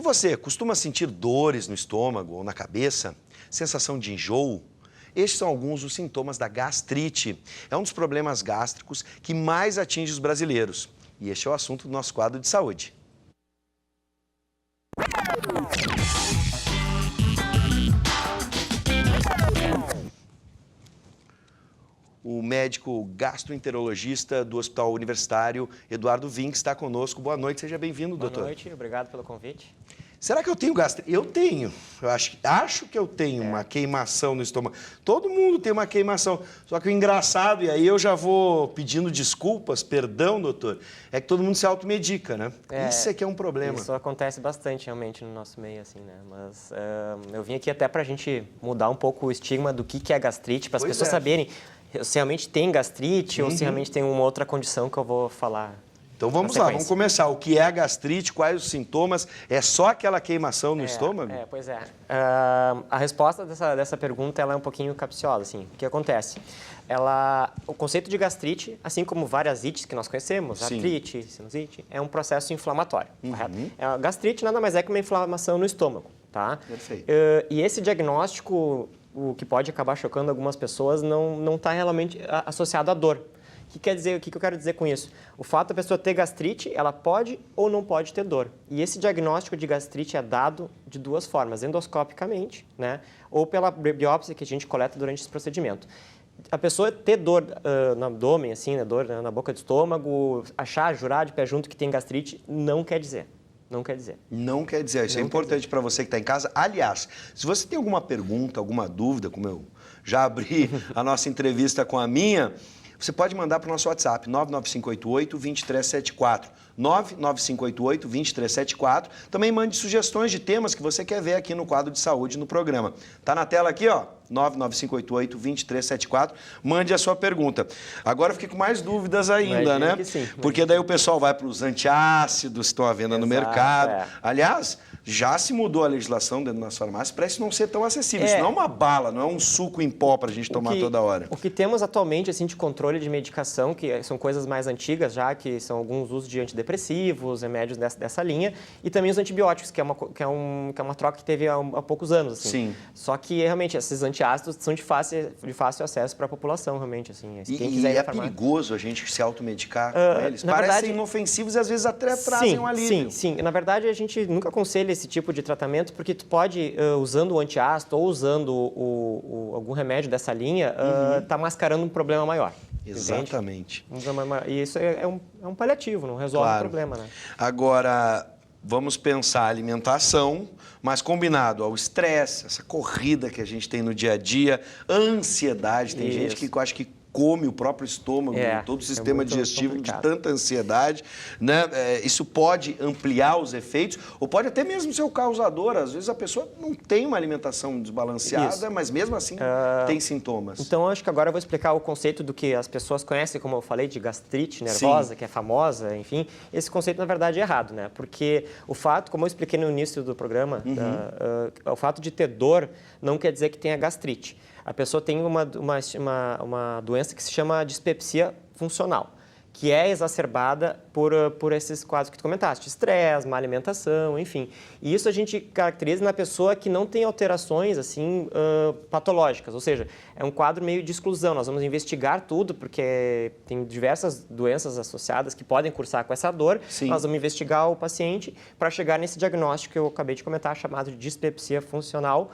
você costuma sentir dores no estômago ou na cabeça, sensação de enjoo? Estes são alguns dos sintomas da gastrite. É um dos problemas gástricos que mais atinge os brasileiros. E este é o assunto do nosso quadro de saúde. O médico gastroenterologista do Hospital Universitário, Eduardo Vinck, está conosco. Boa noite, seja bem-vindo, doutor. Boa noite, obrigado pelo convite. Será que eu tenho gastrite? Eu tenho. Eu acho que eu tenho uma queimação no estômago. Todo mundo tem uma queimação. Só que o engraçado, e aí eu já vou pedindo desculpas, perdão, doutor, é que todo mundo se automedica, né? Isso é que é um problema. Isso acontece bastante, realmente, no nosso meio, assim, né? Mas eu vim aqui até para a gente mudar um pouco o estigma do que é gastrite, para as pessoas saberem se realmente tem gastrite ou se realmente tem uma outra condição que eu vou falar. Então vamos lá, vamos começar. O que é a gastrite, quais os sintomas? É só aquela queimação no estômago? Pois é. A resposta dessa pergunta ela é um pouquinho capciosa, assim. O que acontece? O conceito de gastrite, assim como várias ites que nós conhecemos, artrite, sinusite, é um processo inflamatório, correto? A gastrite nada mais é que uma inflamação no estômago, tá? Perfeito. E esse diagnóstico, o que pode acabar chocando algumas pessoas, não está realmente associado à dor. O que eu quero dizer com isso? O fato da pessoa ter gastrite, ela pode ou não pode ter dor. E esse diagnóstico de gastrite é dado de duas formas, endoscopicamente, né? Ou pela biópsia que a gente coleta durante esse procedimento. A pessoa ter dor no abdômen, assim, né? Dor na boca do estômago, jurar de pé junto que tem gastrite, não quer dizer. Não quer dizer. Não quer dizer. Isso é importante para você que está em casa. Aliás, se você tem alguma pergunta, alguma dúvida, como eu já abri a nossa entrevista com a minha, você pode mandar para o nosso WhatsApp, 99588-2374. 99588-2374. Também mande sugestões de temas que você quer ver aqui no quadro de saúde no programa. Tá na tela aqui, ó, 99588-2374. Mande a sua pergunta. Agora eu fiquei com mais dúvidas ainda, né? Porque daí o pessoal vai para os antiácidos, estão à venda no mercado. Aliás, já se mudou a legislação dentro das farmácias para isso não ser tão acessível. Isso não é uma bala, não é um suco em pó para a gente tomar toda hora. O que temos atualmente assim, de controle de medicação, que são coisas mais antigas já, que são alguns usos de antidepressivos, remédios dessa linha, e também os antibióticos, que é uma troca que teve há poucos anos. Assim. Sim. Só que realmente esses antiácidos são de fácil acesso para a população, realmente. Assim. Quem quiser é perigoso a gente se automedicar com eles? Parecem inofensivos e às vezes até trazem um alívio. Sim. Na verdade, a gente nunca aconselha esse tipo de tratamento, porque tu pode, usando o antiácido ou usando algum remédio dessa linha, tá mascarando um problema maior. Exatamente. Entende? E isso é um paliativo, não resolve o problema, né? Agora, vamos pensar a alimentação, mas combinado ao estresse, essa corrida que a gente tem no dia a dia, ansiedade. Tem gente que eu acho que come o próprio estômago, todo o sistema digestivo de tanta ansiedade, né? Isso pode ampliar os efeitos ou pode até mesmo ser o causador. Às vezes a pessoa não tem uma alimentação desbalanceada, mas mesmo assim tem sintomas. Então, acho que agora eu vou explicar o conceito do que as pessoas conhecem, como eu falei, de gastrite nervosa, que é famosa, enfim. Esse conceito, na verdade, é errado, né? Porque o fato, como eu expliquei no início do programa, o fato de ter dor não quer dizer que tenha gastrite. A pessoa tem uma doença que se chama dispepsia funcional, que é exacerbada por esses quadros que tu comentaste, estresse, má alimentação, enfim. E isso a gente caracteriza na pessoa que não tem alterações assim patológicas, ou seja, é um quadro meio de exclusão. Nós vamos investigar tudo, porque tem diversas doenças associadas que podem cursar com essa dor. Nós vamos investigar o paciente para chegar nesse diagnóstico que eu acabei de comentar, chamado de dispepsia funcional,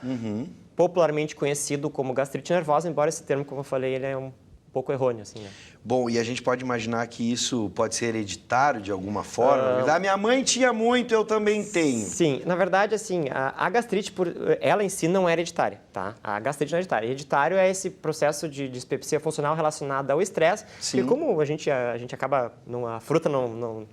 popularmente conhecido como gastrite nervosa, embora esse termo, como eu falei, ele é um pouco errôneo, assim, né? Bom, e a gente pode imaginar que isso pode ser hereditário de alguma forma? A minha mãe tinha muito, eu também tenho. Sim, na verdade, assim, a gastrite, ela em si não é hereditária, tá? A gastrite não é hereditária. Hereditário é esse processo de dispepsia funcional relacionado ao estresse, porque como a gente acaba, a fruta não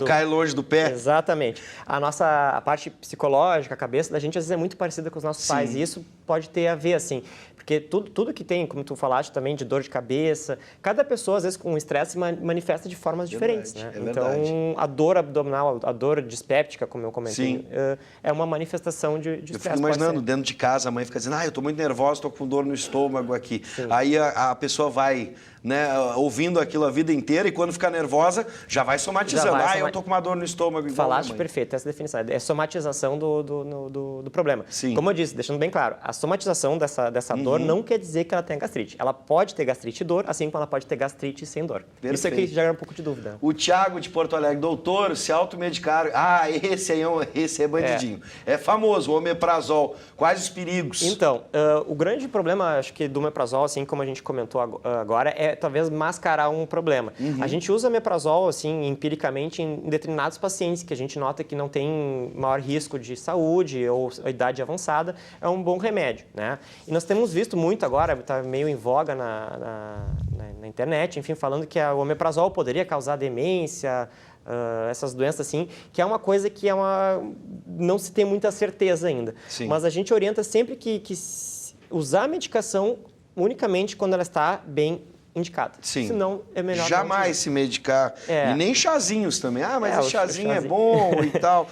cai longe do pé. Exatamente. A parte psicológica, a cabeça da gente, às vezes é muito parecida com os nossos pais, e isso pode ter a ver, assim. Porque tudo que tem, como tu falaste também, de dor de cabeça, cada pessoa, às vezes, com estresse, manifesta de formas diferentes, né? Então, a dor abdominal, a dor dispéptica, como eu comentei, é uma manifestação de estresse. Eu fico imaginando, dentro de casa, a mãe fica dizendo, eu estou muito nervosa, estou com dor no estômago aqui. Sim. Aí a pessoa vai, né, ouvindo aquilo a vida inteira e quando fica nervosa, já vai somatizando. Eu estou com uma dor no estômago. Falaste perfeito, essa definição. É somatização do problema. Sim. Como eu disse, deixando bem claro, a somatização dessa dor não quer dizer que ela tenha gastrite. Ela pode ter gastrite e dor, assim como ela pode ter gastrite sem dor. Perfeito. Isso aqui gera um pouco de dúvida. O Thiago de Porto Alegre, doutor, se automedicar... esse é bandidinho. É famoso, o omeprazol. Quais os perigos? Então, o grande problema, acho que do omeprazol, assim como a gente comentou agora, é talvez mascarar um problema. A gente usa omeprazol, assim, empiricamente em determinados pacientes que a gente nota que não tem maior risco de saúde ou idade avançada, é um bom remédio, né? E nós temos visto muito agora, está meio em voga na internet, enfim, falando que o omeprazol poderia causar demência, essas doenças assim, que é uma coisa que não se tem muita certeza ainda. Sim. Mas a gente orienta sempre que usar a medicação unicamente quando ela está bem indicada. Sim. Senão é melhor jamais se medicar. E nem chazinhos também. Mas esse chazinho é bom e tal.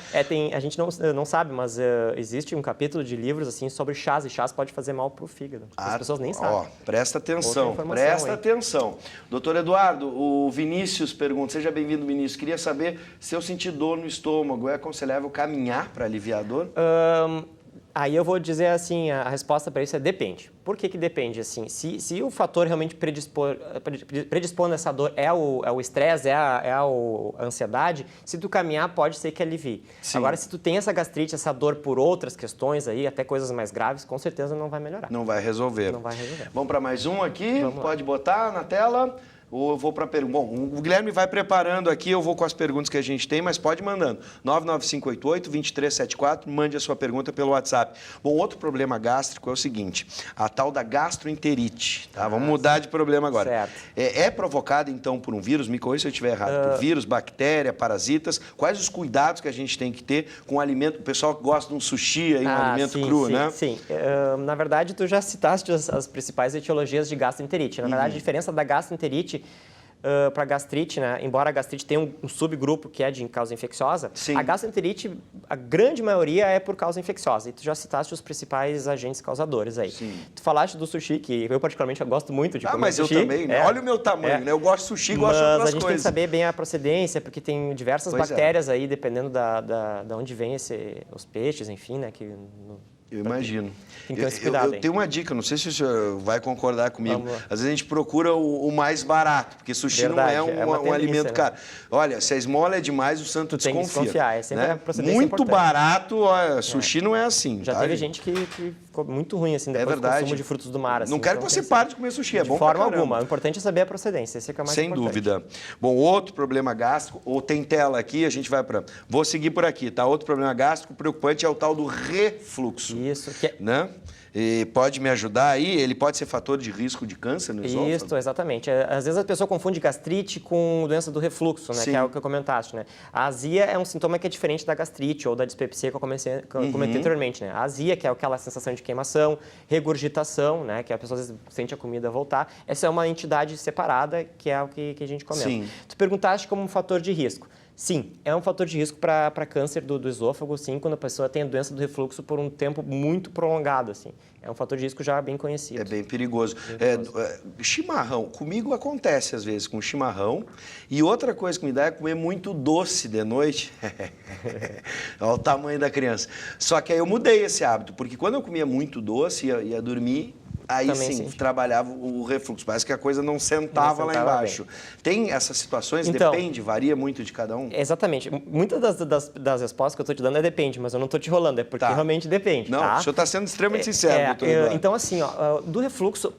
A gente não sabe, mas existe um capítulo de livros assim sobre chás, e chás pode fazer mal para o fígado. As pessoas nem sabem. Presta atenção, presta atenção. Doutor Eduardo, o Vinícius pergunta, seja bem-vindo, Vinícius. Queria saber se eu sentir dor no estômago, é aconselhável caminhar para aliviar a dor? Aí eu vou dizer assim, a resposta para isso é depende. Por que depende? Assim, se o fator realmente predispondo essa dor é o estresse, é a ansiedade, se tu caminhar pode ser que alivie. Sim. Agora, se tu tem essa gastrite, essa dor por outras questões aí, até coisas mais graves, com certeza não vai melhorar. Não vai resolver. Não vai resolver. Vamos para mais um aqui? Pode botar na tela? Ou eu vou para a pergunta? Bom, o Guilherme vai preparando aqui, eu vou com as perguntas que a gente tem, mas pode ir mandando. 99588-2374, mande a sua pergunta pelo WhatsApp. Bom, outro problema gástrico é o seguinte, a tal da gastroenterite, tá? Vamos mudar de problema agora. Certo. É provocada, então, por um vírus? Me corrija se eu estiver errado. Por vírus, bactéria, parasitas? Quais os cuidados que a gente tem que ter com o alimento? O pessoal que gosta de um sushi, aí, um alimento cru, né? Sim, na verdade, tu já citaste as principais etiologias de gastroenterite. Na verdade, a diferença da gastroenterite para gastrite, né? Embora a gastrite tenha um subgrupo que é de causa infecciosa, a gastroenterite, a grande maioria é por causa infecciosa. E tu já citaste os principais agentes causadores aí. Sim. Tu falaste do sushi, que eu particularmente gosto muito de comer sushi. Mas eu também, né? Olha o meu tamanho, né? Eu gosto de sushi, gosto de outras coisas. Mas a gente tem que saber bem a procedência, porque tem diversas bactérias aí, dependendo da onde vem os peixes, enfim, né? Eu imagino. Tem que ter esse cuidado, eu tenho uma dica, não sei se o senhor vai concordar comigo. Às vezes a gente procura o mais barato, porque sushi não é um alimento caro. Olha, se a esmola é demais, o santo desconfia. Tem que desconfiar, é sempre a procedência muito barato, sushi não é assim. Já teve gente que ficou muito ruim, assim, depois do consumo de frutos do mar. Assim, não quero que você pare de comer sushi, é bom pra caramba. De forma alguma, o importante é saber a procedência, esse é o que é mais importante. Sem dúvida. Bom, outro problema gástrico, ou tem tela aqui, a gente vai para... Vou seguir por aqui, tá? Outro problema gástrico preocupante é o tal do refluxo. Isso. Né? E pode me ajudar aí? Ele pode ser fator de risco de câncer no esôfago? Isso, exatamente. Às vezes a pessoa confunde gastrite com doença do refluxo, né? Que é o que eu comentaste, né? A azia é um sintoma que é diferente da gastrite ou da dispepsia que eu comentei anteriormente, né? A azia, que é aquela sensação de queimação, regurgitação, né? Que a pessoa às vezes sente a comida voltar. Essa é uma entidade separada, que é o que a gente comenta. Sim. Tu perguntaste como um fator de risco. Sim, é um fator de risco para câncer do esôfago, sim, quando a pessoa tem a doença do refluxo por um tempo muito prolongado, assim. É um fator de risco já bem conhecido. É bem perigoso. Chimarrão, comigo acontece às vezes com chimarrão. E outra coisa que me dá é comer muito doce de noite. Olha o tamanho da criança. Só que aí eu mudei esse hábito, porque quando eu comia muito doce, ia dormir... Aí sim, trabalhava o refluxo. Parece que a coisa não sentava lá embaixo. Bem. Tem essas situações? Então, depende, varia muito de cada um? Exatamente. Muitas das respostas que eu estou te dando é depende, mas eu não estou te enrolando, é porque realmente depende. Não, o senhor está sendo extremamente sincero, doutor Eduardo. Então, assim, do refluxo,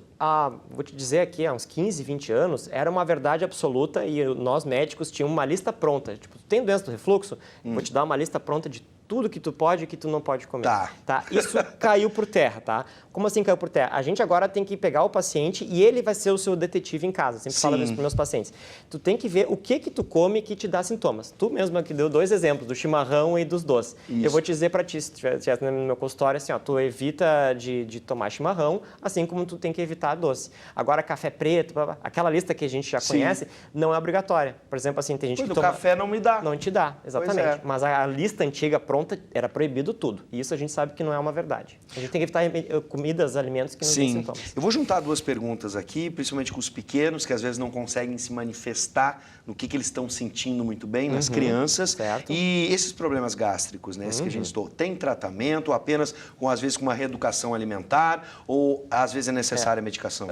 vou te dizer aqui, há uns 15, 20 anos, era uma verdade absoluta e nós médicos tínhamos uma lista pronta. Tipo, tu tem doença do refluxo? Vou te dar uma lista pronta de tudo que tu pode e que tu não pode comer. Tá. Isso caiu por terra, tá? Como assim caiu por terra? A gente agora tem que pegar o paciente e ele vai ser o seu detetive em casa. Eu sempre falo isso para meus pacientes. Tu tem que ver o que tu come que te dá sintomas. Tu mesmo aqui deu 2 exemplos, do chimarrão e dos doces. Isso. Eu vou te dizer para ti, se estiver no meu consultório, assim, ó, tu evita de tomar chimarrão, assim como tu tem que evitar doce. Agora, café preto, aquela lista que a gente já conhece, não é obrigatória. Por exemplo, assim, tem gente que toma... café não me dá. Não te dá, exatamente. Mas a lista antiga pronta era proibido tudo. E isso a gente sabe que não é uma verdade. A gente tem que evitar comidas, alimentos que não têm sintomas. Eu vou juntar 2 perguntas aqui, principalmente com os pequenos, que às vezes não conseguem se manifestar no que eles estão sentindo muito bem, nas crianças. Certo. E esses problemas gástricos, né, esse que a gente estou, tem tratamento, apenas às vezes com uma reeducação alimentar, ou às vezes é necessária a medicação?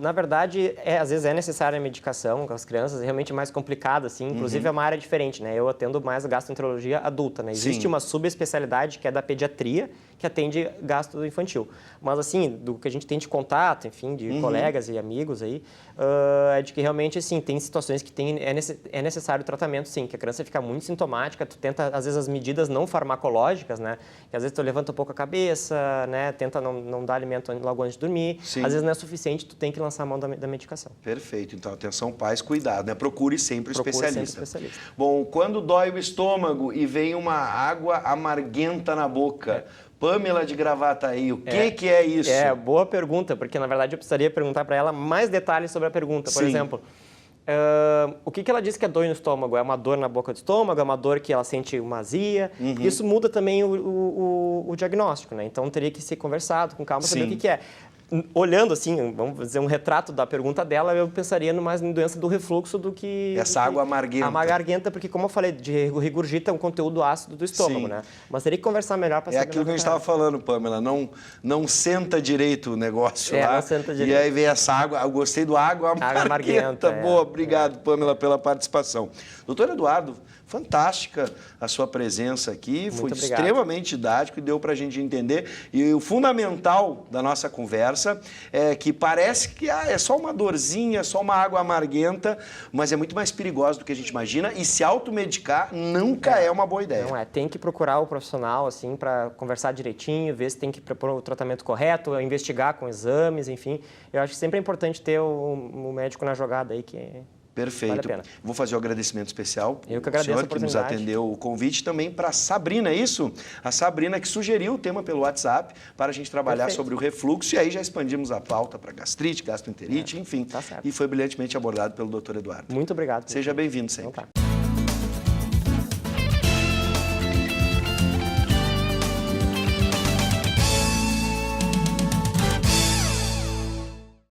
Na verdade, às vezes é necessária a medicação com as crianças, é realmente mais complicado, assim. Inclusive, é uma área diferente, né? Eu atendo mais gastroenterologia adulta, né? Existe uma subespecialidade que é da pediatria, que atende gastro infantil. Mas, assim, do que a gente tem de contato, enfim, de colegas e amigos aí, é de que realmente, assim, tem situações que é necessário o tratamento, sim, que a criança fica muito sintomática, tu tenta, às vezes, as medidas não farmacológicas, né? Que às vezes tu levanta um pouco a cabeça, né? Tenta não dar alimento logo antes de dormir. Sim. Às vezes não é suficiente, tu tem que lançar a mão da medicação. Perfeito. Então, atenção, pais, cuidado, né? Procure sempre o especialista. Sempre especialista. Bom, quando dói o estômago e vem uma água amarguenta na boca... Pamela de Gravataí, o que é isso? Boa pergunta, porque na verdade eu precisaria perguntar para ela mais detalhes sobre a pergunta. Por exemplo, o que ela diz que é dor no estômago? É uma dor na boca do estômago? É uma dor que ela sente uma azia? Isso muda também o diagnóstico, né? Então teria que ser conversado com calma, saber o que é. Olhando assim, vamos dizer, um retrato da pergunta dela, eu pensaria mais em doença do refluxo do que... Essa água amarguenta. Amarguenta, porque como eu falei, regurgita um conteúdo ácido do estômago, né? Mas teria que conversar melhor para saber. É aquilo que a gente estava falando, Pamela, não senta direito o negócio lá. Não senta direito. E aí vem essa água, eu gostei do água amarguenta. Boa, obrigado, Pamela, pela participação. Doutor Eduardo, fantástica a sua presença aqui, foi extremamente didático e deu para a gente entender. E o fundamental da nossa conversa é que parece que é só uma dorzinha, só uma água amarguenta, mas é muito mais perigosa do que a gente imagina e se automedicar nunca é uma boa ideia. Não é, tem que procurar o profissional assim para conversar direitinho, ver se tem que propor o tratamento correto, investigar com exames, enfim. Eu acho que sempre é importante ter o médico na jogada aí que... Perfeito. Vale a pena. Vou fazer um agradecimento especial. Eu que agradeço a oportunidade. Que nos atendeu o convite também para a Sabrina, é isso? A Sabrina que sugeriu o tema pelo WhatsApp para a gente trabalhar sobre o refluxo e aí já expandimos a pauta para gastrite, gastroenterite, enfim. Tá certo. E foi brilhantemente abordado pelo Dr. Eduardo. Muito obrigado. Seja bem-vindo sempre. Então tá.